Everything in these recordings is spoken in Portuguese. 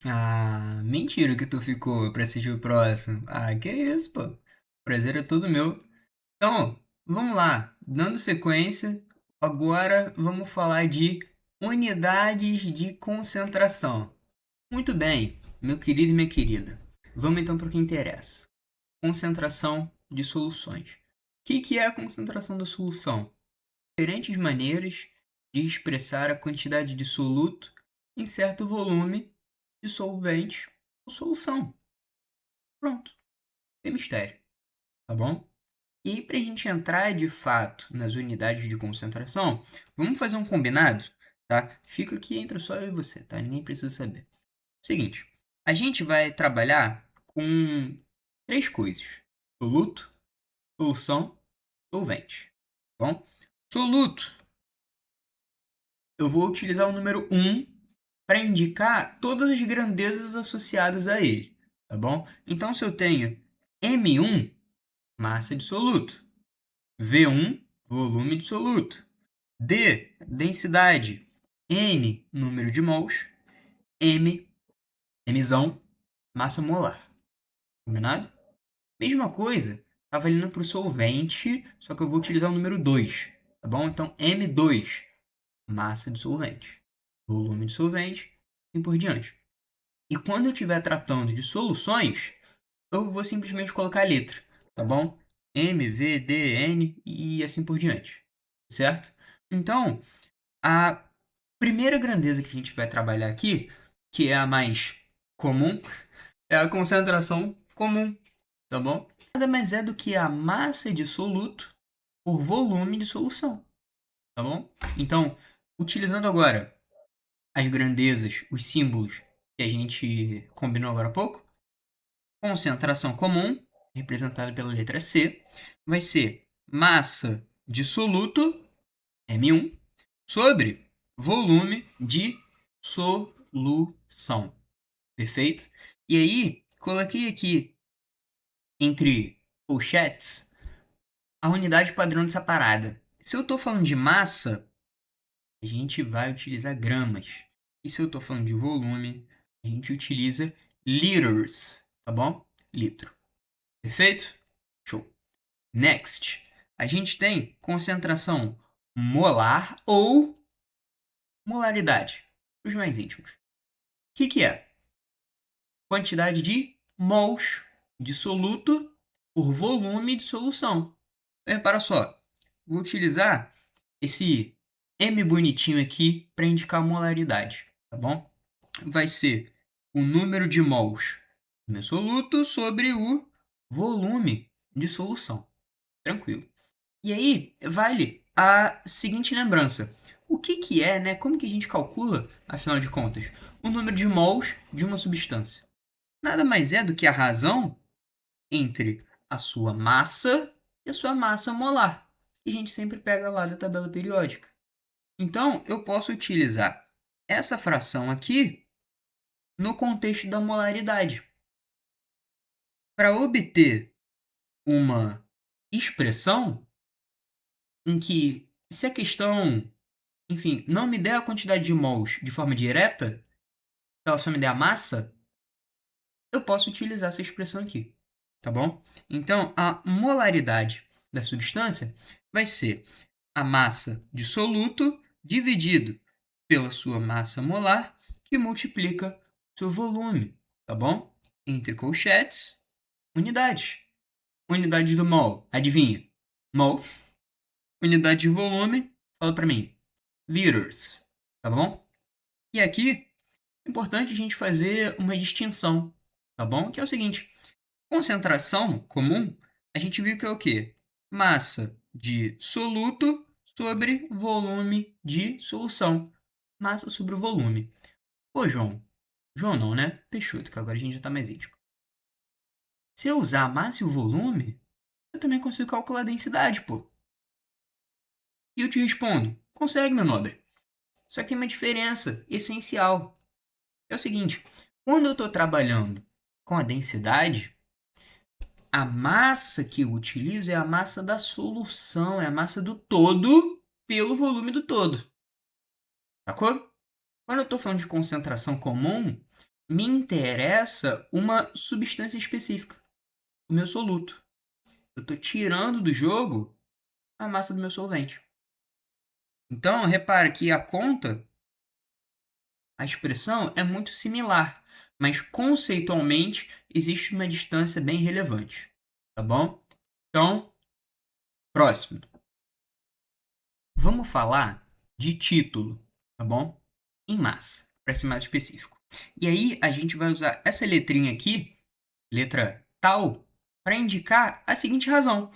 Ah, mentira que tu ficou pra assistir o próximo. Ah, que isso, pô. Prazer é todo meu. Então, vamos lá. Dando sequência, agora vamos falar de unidades de concentração. Muito bem, meu querido e minha querida. Vamos então para o que interessa. Concentração de soluções. O que é a concentração da solução? Diferentes maneiras de expressar a quantidade de soluto em certo volume de solvente ou solução. Pronto, tem mistério, tá bom? E para a gente entrar de fato nas unidades de concentração, vamos fazer um combinado, tá? Fica aqui entre só eu e você, tá? Ninguém precisa saber. Seguinte, a gente vai trabalhar com três coisas: soluto, solução, solvente. Tá bom? Soluto, eu vou utilizar o número um para indicar todas as grandezas associadas a ele, tá bom? Então, se eu tenho M1, massa de soluto, V1, volume de soluto, D, densidade, N, número de mols, M, Mzão, massa molar. Combinado? Mesma coisa, tá valendo para o solvente, só que eu vou utilizar o número 2, tá bom? Então, M2, massa de solvente, volume de solvente, assim por diante. E quando eu estiver tratando de soluções, eu vou simplesmente colocar a letra, tá bom? M, V, D, N e assim por diante, certo? Então, a primeira grandeza que a gente vai trabalhar aqui, que é a mais comum, é a concentração comum, tá bom? Nada mais é do que a massa de soluto por volume de solução, tá bom? Então, utilizando agora as grandezas, os símbolos que a gente combinou agora há pouco, concentração comum, representada pela letra C, vai ser massa de soluto, M1, sobre volume de solução. Perfeito? E aí, coloquei aqui entre colchetes a unidade padrão dessa parada. Se eu estou falando de massa, a gente vai utilizar gramas. E se eu estou falando de volume, a gente utiliza liters, tá bom? Litro. Perfeito? Show. Next, a gente tem concentração molar ou molaridade, os mais íntimos. O que é? Quantidade de mols de soluto por volume de solução. Repara só, vou utilizar esse M bonitinho aqui para indicar a molaridade, tá bom? Vai ser o número de mols no soluto sobre o volume de solução. Tranquilo. E aí, vale a seguinte lembrança. O que é, né? Como que a gente calcula, afinal de contas, o número de mols de uma substância? Nada mais é do que a razão entre a sua massa e a sua massa molar, que a gente sempre pega lá da tabela periódica. Então, eu posso utilizar essa fração aqui no contexto da molaridade. Para obter uma expressão em que, se a questão, enfim, não me der a quantidade de mols de forma direta, se ela só me der a massa, eu posso utilizar essa expressão aqui, tá bom? Então, a molaridade da substância vai ser a massa de soluto dividido pela sua massa molar, que multiplica seu volume, tá bom? Entre colchetes, unidades. Unidade do mol, adivinha? Mol. Unidade de volume, fala para mim. Liters, tá bom? E aqui é importante a gente fazer uma distinção, tá bom? Que é o seguinte: concentração comum, a gente viu que é o quê? Massa de soluto sobre volume de solução. Massa sobre o volume. Pô, João. João não, né? Peixoto, que agora a gente já tá mais íntimo. Se eu usar a massa e o volume, eu também consigo calcular a densidade, pô. E eu te respondo: consegue, meu nobre. Só que tem uma diferença essencial. É o seguinte: quando eu estou trabalhando com a densidade, a massa que eu utilizo é a massa da solução, é a massa do todo pelo volume do todo. Sacou? Quando eu estou falando de concentração comum, me interessa uma substância específica, o meu soluto. Eu estou tirando do jogo a massa do meu solvente. Então, repare que a conta, a expressão é muito similar, mas conceitualmente existe uma distância bem relevante, tá bom? Então, próximo. Vamos falar de título, tá bom? Em massa, para ser mais específico. E aí a gente vai usar essa letrinha aqui, letra tal, para indicar a seguinte razão: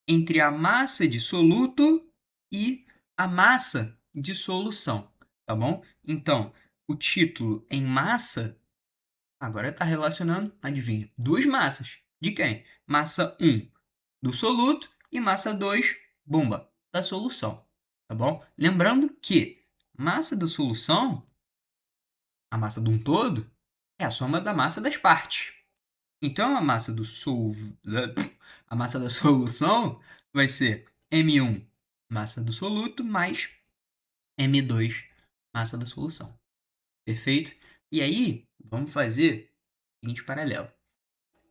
entre a massa de soluto e a massa de solução, tá bom? Então, o título em massa agora está relacionando, adivinha, duas massas. De quem? Massa 1 do soluto e massa 2, bomba, da solução, tá bom? Lembrando que massa da solução, a massa de um todo, é a soma da massa das partes. Então, a massa da solução vai ser M1, massa do soluto, mais M2, massa da solução. Perfeito? E aí, vamos fazer o seguinte paralelo.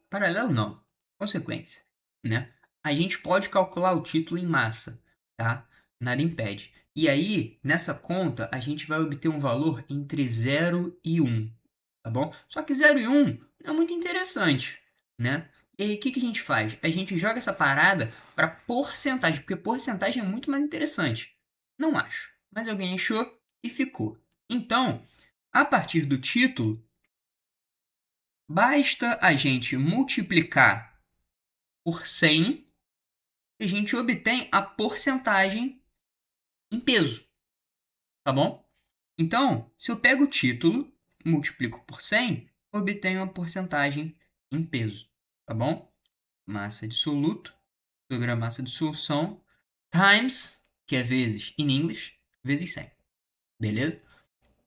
Paralelo não, consequência, né? A gente pode calcular o título em massa, tá? Nada impede. E aí, nessa conta, a gente vai obter um valor entre 0 e 1, tá bom? Só que 0 e 1 não é muito interessante, né? E aí, o que a gente faz? A gente joga essa parada para porcentagem, porque porcentagem é muito mais interessante. Não acho, mas alguém achou e ficou. Então, a partir do título, basta a gente multiplicar por 100 e a gente obtém a porcentagem em peso, tá bom? Então, se eu pego o título, multiplico por 100, obtenho a porcentagem em peso, tá bom? Massa de soluto sobre a massa de solução times, que é vezes in English, vezes 100, beleza?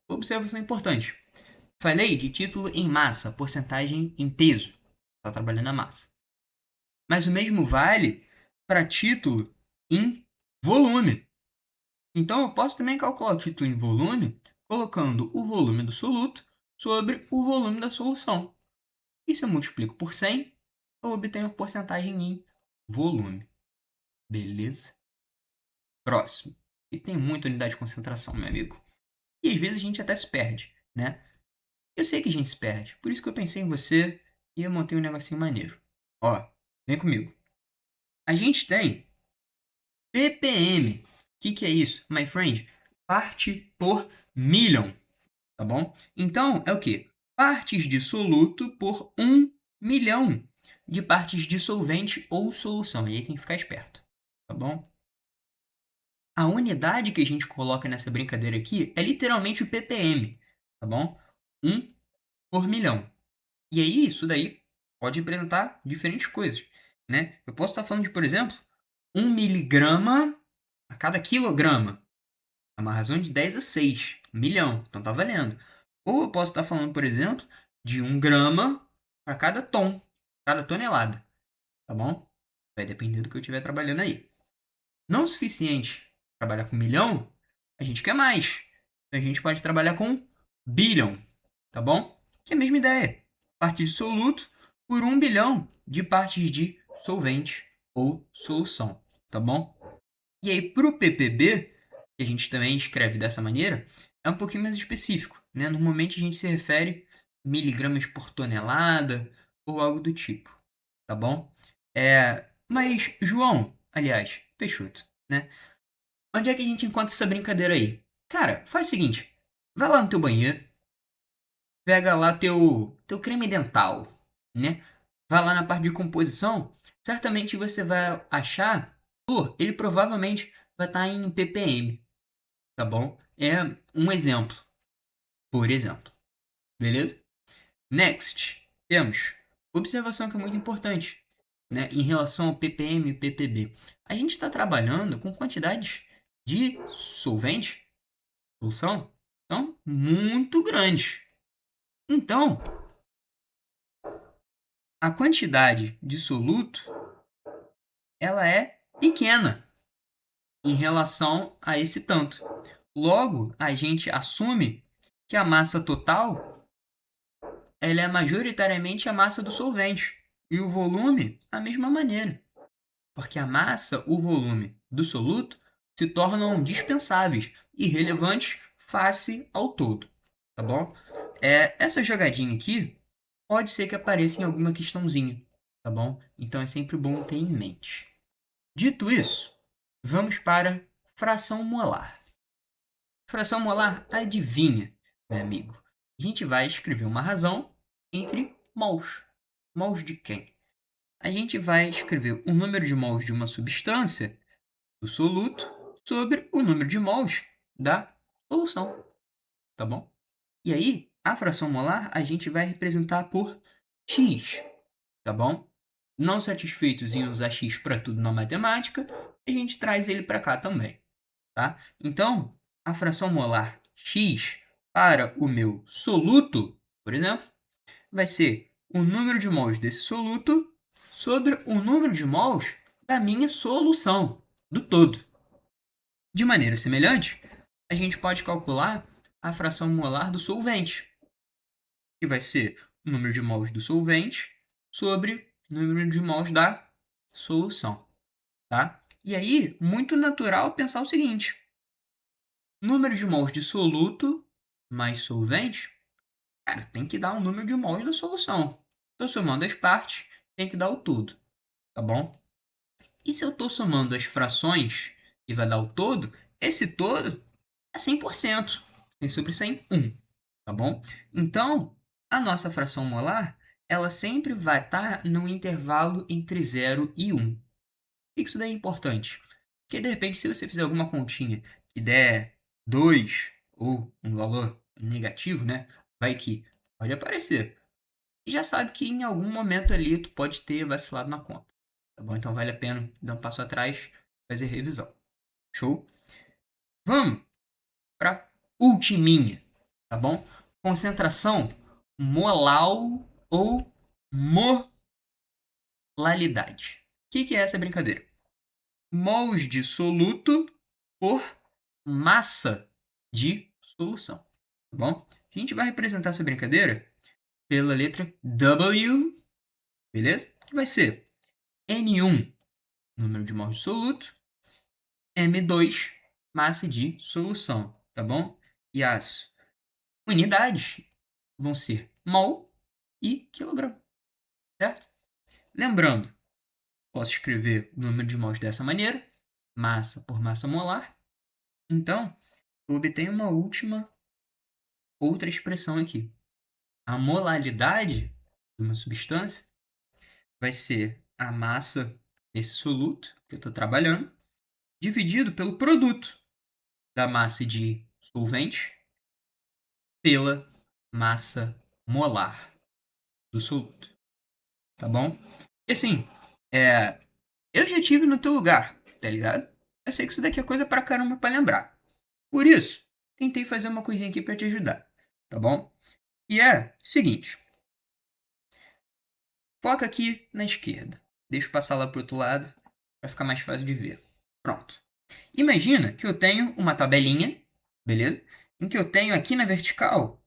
Observação importante. Falei de título em massa, porcentagem em peso. Está trabalhando a massa. Mas o mesmo vale para título em volume. Então eu posso também calcular o título em volume colocando o volume do soluto sobre o volume da solução. E se eu multiplico por 100, eu obtenho a porcentagem em volume. Beleza? Próximo. E tem muita unidade de concentração, meu amigo. E às vezes a gente até se perde, né? Eu sei que a gente se perde, por isso que eu pensei em você e eu montei um negocinho maneiro. Ó, vem comigo. A gente tem ppm. O que é isso, my friend? Parte por million, tá bom? Então, é o quê? Partes de soluto por 1 milhão de partes de solvente ou solução. E aí tem que ficar esperto, tá bom? A unidade que a gente coloca nessa brincadeira aqui é literalmente o ppm, tá bom? 1 por milhão. E aí, isso daí pode representar diferentes coisas, né? Eu posso estar falando de, por exemplo, 1 miligrama a cada quilograma. É uma razão de 10 a 6, 1 milhão, então tá valendo. Ou eu posso estar falando, por exemplo, de 1 grama para cada tom, cada tonelada, tá bom? Vai depender do que eu estiver trabalhando aí. Não o suficiente trabalhar com 1 milhão, a gente quer mais. Então a gente pode trabalhar com bilhão, tá bom? Que é a mesma ideia. Partes de soluto por 1 bilhão de partes de solvente ou solução, tá bom? E aí, para o ppb, que a gente também escreve dessa maneira, é um pouquinho mais específico, né? Normalmente a gente se refere a miligramas por tonelada ou algo do tipo, tá bom? Mas, João, aliás, Peixoto, né? Onde é que a gente encontra essa brincadeira aí? Cara, faz o seguinte, vai lá no teu banheiro, pega lá teu creme dental, né? Vai lá na parte de composição, certamente você vai achar, pô, ele provavelmente vai estar em ppm, tá bom? É um exemplo, por exemplo, beleza? Next, temos observação que é muito importante, né? Em relação ao ppm e ppb. A gente está trabalhando com quantidades de solvente, solução, são muito grandes. Então, a quantidade de soluto ela é pequena em relação a esse tanto. Logo, a gente assume que a massa total ela é majoritariamente a massa do solvente e o volume a mesma maneira, porque a massa, o volume do soluto se tornam dispensáveis e relevantes face ao todo, tá bom? Essa jogadinha aqui pode ser que apareça em alguma questãozinha, tá bom? Então é sempre bom ter em mente. Dito isso, vamos para fração molar. Fração molar, adivinha, meu amigo? A gente vai escrever uma razão entre mols. Mols de quem? A gente vai escrever o número de mols de uma substância, do soluto, sobre o número de mols da solução, tá bom? E aí, a fração molar a gente vai representar por x, tá bom? Não satisfeitos em usar x para tudo na matemática, a gente traz ele para cá também, tá? Então, a fração molar x para o meu soluto, por exemplo, vai ser o número de mols desse soluto sobre o número de mols da minha solução, do todo. De maneira semelhante, a gente pode calcular a fração molar do solvente, que vai ser o número de mols do solvente sobre o número de mols da solução, tá? E aí, muito natural pensar o seguinte: número de mols de soluto mais solvente, cara, tem que dar o número de mols da solução. Estou somando as partes, tem que dar o todo, tá bom? E se eu estou somando as frações e vai dar o todo, esse todo é 100%. 100 sobre 100, 1, tá bom? Então, a nossa fração molar, ela sempre vai estar no intervalo entre 0 e 1. Por que isso daí é importante? Porque, de repente, se você fizer alguma continha que der 2 ou um valor negativo, né? Vai que pode aparecer. E já sabe que em algum momento ali tu pode ter vacilado na conta. Tá bom? Então vale a pena dar um passo atrás, fazer revisão. Show? Vamos para ultiminha, tá bom? Concentração molal ou molalidade. O que é essa brincadeira? Mols de soluto por massa de solução, tá bom? A gente vai representar essa brincadeira pela letra W, beleza? Que vai ser N1, número de mols de soluto, M2, massa de solução, tá bom? E as unidades vão ser mol e quilograma, certo? Lembrando, posso escrever o número de mols dessa maneira, massa por massa molar. Então, eu obtenho uma outra expressão aqui. A molalidade de uma substância vai ser a massa desse soluto que eu estou trabalhando, dividido pelo produto da massa de solvente pela massa molar do soluto, tá bom? E assim, eu já tive no teu lugar, tá ligado? Eu sei que isso daqui é coisa pra caramba pra lembrar. Por isso, tentei fazer uma coisinha aqui pra te ajudar, tá bom? E é o seguinte, foca aqui na esquerda. Deixa eu passar lá pro outro lado pra ficar mais fácil de ver. Pronto. Imagina que eu tenho uma tabelinha, beleza? Em que eu tenho aqui na vertical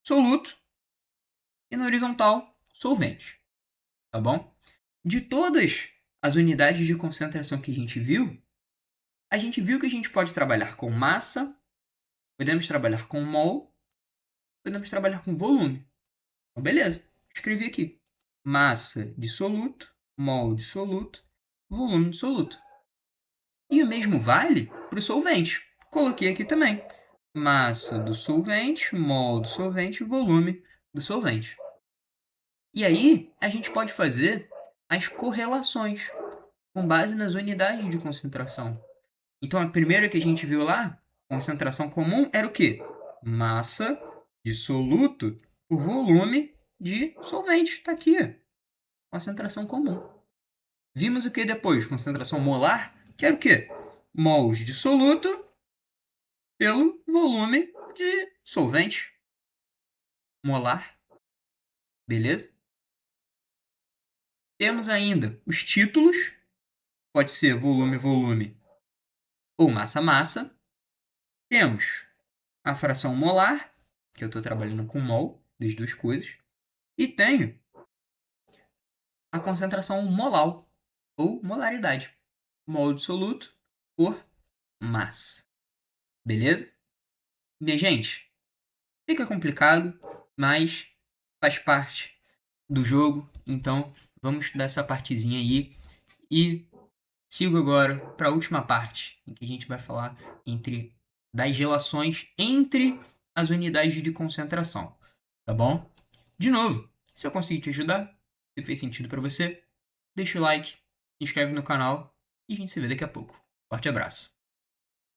soluto e na horizontal solvente, tá bom? De todas as unidades de concentração que a gente viu que a gente pode trabalhar com massa, podemos trabalhar com mol, podemos trabalhar com volume. Então, beleza, escrevi aqui. Massa de soluto, mol de soluto, volume de soluto. E o mesmo vale para o solvente. Coloquei aqui também. Massa do solvente, mol do solvente, volume do solvente. E aí, a gente pode fazer as correlações com base nas unidades de concentração. Então, a primeira que a gente viu lá, concentração comum, era o quê? Massa de soluto por volume de solvente. Está aqui, concentração comum. Vimos o que depois? Concentração molar, que era o quê? Mols de soluto pelo volume de solvente. Molar. Beleza? Temos ainda os títulos. Pode ser volume, volume ou massa, massa. Temos a fração molar, que eu estou trabalhando com mol, das duas coisas. E tenho a concentração molar, ou molaridade. Mol absoluto por massa. Beleza? Minha gente, fica complicado, mas faz parte do jogo. Então, vamos estudar essa partezinha aí. E sigo agora para a última parte, em que a gente vai falar das relações entre as unidades de concentração. Tá bom? De novo, se eu conseguir te ajudar, se fez sentido para você, deixa o like, se inscreve no canal e a gente se vê daqui a pouco. Forte abraço.